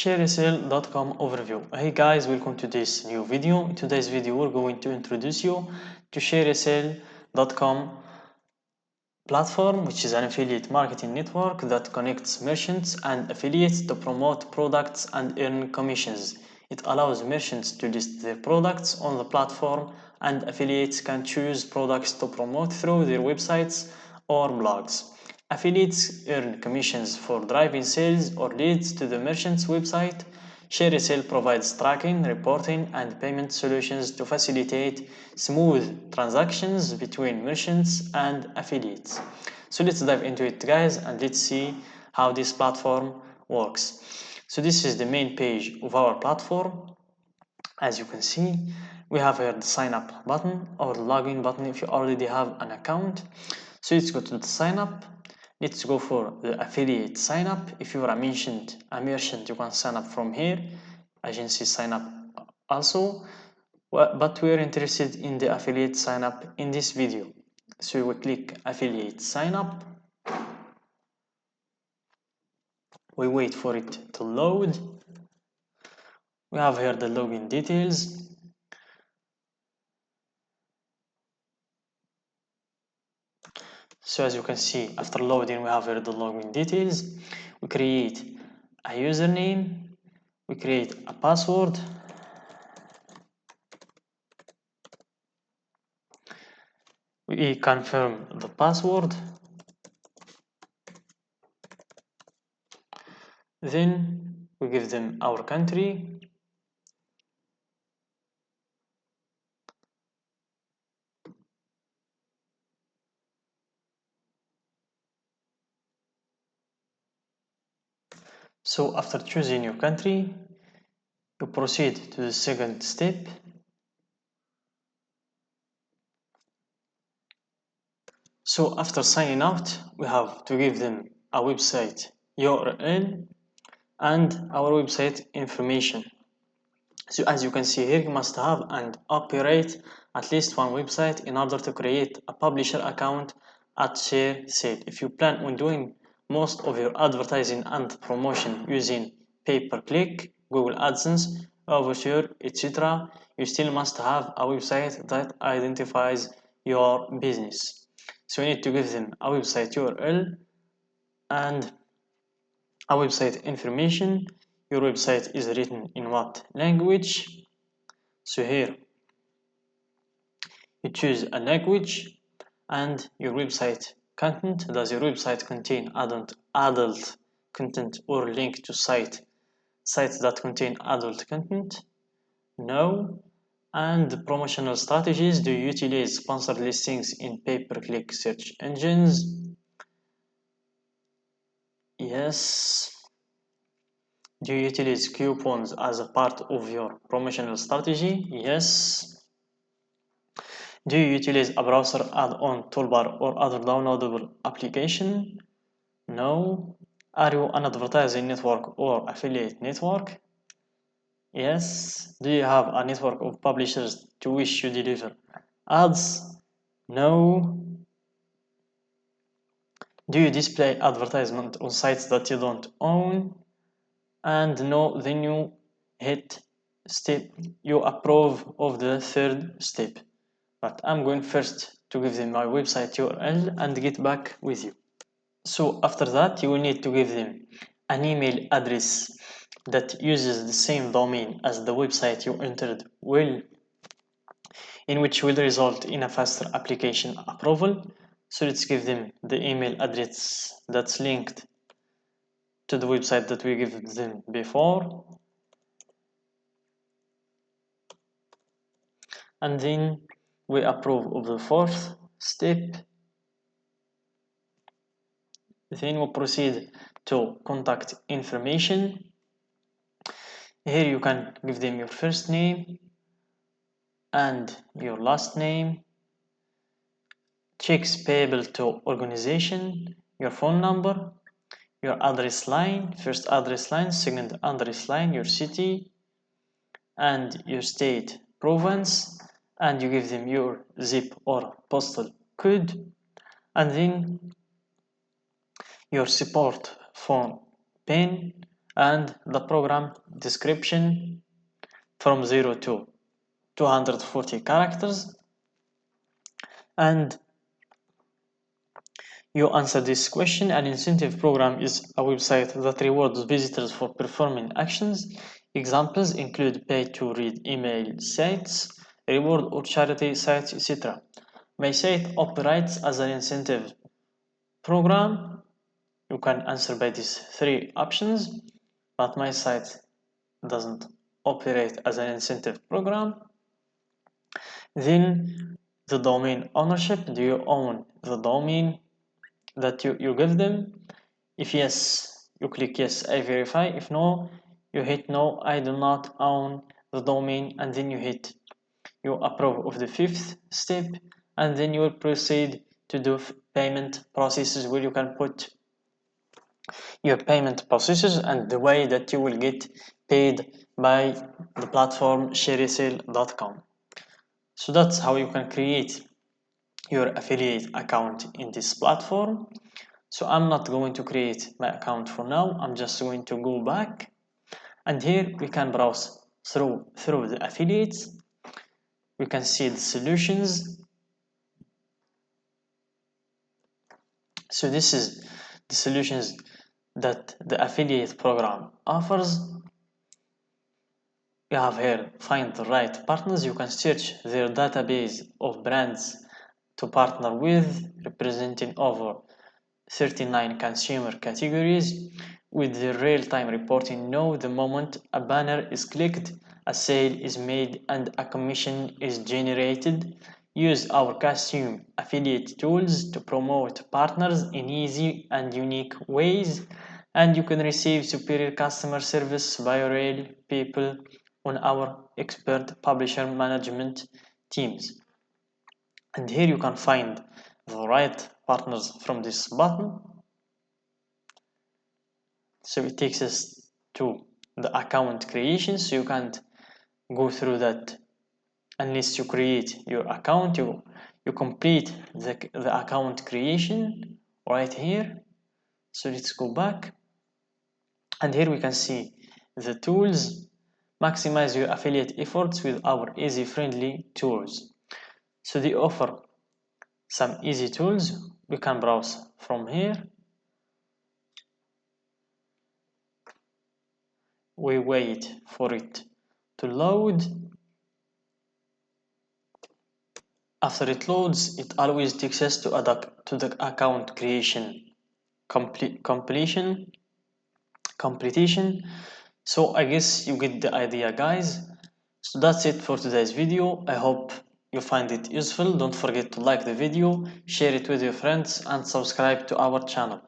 ShareSale.com overview. Hey guys, welcome to this new video. In today's video, we're going to introduce you to ShareSale.com platform, which is an affiliate marketing network that connects merchants and affiliates to promote products and earn commissions. It allows merchants to list their products on the platform, and affiliates can choose products to promote through their websites or blogs. Affiliates earn commissions for driving sales or leads to the merchant's website. ShareSale provides tracking, reporting, and payment solutions to facilitate smooth transactions between merchants and affiliates. So let's dive into it, guys, and let's see how this platform works. So this is the main page of our platform. As you can see, we have here the sign up button or the login button if you already have an account. So let's go to the sign up. Let's go for the affiliate sign up. If you are a merchant, you can sign up from here. Agency sign up also, but we are interested in the affiliate sign up in this video. So we click affiliate sign up. We wait for it to load. We have here the login details. So as you can see, after loading, we have here the login details. We create a username, we create a password, we confirm the password, then we give them our country, so after choosing your country, you proceed to the second step. So after signing out, we have to give them a website URL and our website information. So as you can see here, you must have and operate at least one website in order to create a publisher account at ShareSale. If you plan on doing most of your advertising and promotion using pay-per-click, Google AdSense, Overture, etc., you still must have a website that identifies your business. So you need to give them a website URL and a website information. Your website is written in what language? So here you choose a language and your website content. Does your website contain adult content or link to sites that contain adult content? No. And the promotional strategies, do you utilize sponsored listings in pay-per-click search engines? Yes. Do you utilize coupons as a part of your promotional strategy? Yes. Do you utilize a browser add-on toolbar or other downloadable application? No. Are you an advertising network or affiliate network? Yes. Do you have a network of publishers to which you deliver ads? No. Do you display advertisement on sites that you don't own? And no, then you hit step, you approve of the third step. But I'm going first to give them my website URL and get back with you. So after that, you will need to give them an email address that uses the same domain as the website you entered in which will result in a faster application approval. So let's give them the email address that's linked to the website that we gave them before. And then we approve of the fourth step. Then we proceed to contact information. Here you can give them your first name and your last name, checks payable to organization, your phone number, your address line, first address line, second address line, your city and your state, province, and you give them your zip or postal code, and then your support phone PIN and the program description from 0 to 240 characters, and you answer this question. An incentive program is a website that rewards visitors for performing actions. Examples include pay-to-read email sites, reward or charity sites, etc. My site operates as an incentive program. You can answer by these three options, but my site doesn't operate as an incentive program. Then the domain ownership. Do you own the domain that you give them? If yes, you click yes, I verify. If no, you hit no, I do not own the domain, and then you approve of the fifth step, and then you will proceed to do payment processes, where you can put your payment processes and the way that you will get paid by the platform shareasale.com. So that's how you can create your affiliate account in this platform. So I'm not going to create my account for now. I'm just going to go back, and here we can browse through the affiliates. We can see the solutions. So this is the solutions that the affiliate program offers. You have here find the right partners. You can search their database of brands to partner with, representing over 39 consumer categories. With the real-time reporting, know the moment a banner is clicked, a sale is made, and a commission is generated. Use our custom affiliate tools to promote partners in easy and unique ways, and you can receive superior customer service by real people on our expert publisher management teams. And here you can find the right partners from this button. So it takes us to the account creation. So you can't go through that unless you create your account. You complete the account creation right here. So let's go back, and here we can see the tools. Maximize your affiliate efforts with our easy friendly tools. So they offer some easy tools. We can browse from here. We wait for it to load. After it loads, it always takes us to the account creation completion. So I guess you get the idea, guys. So that's it for today's video. I hope you find it useful. Don't forget to like the video, share it with your friends, and subscribe to our channel.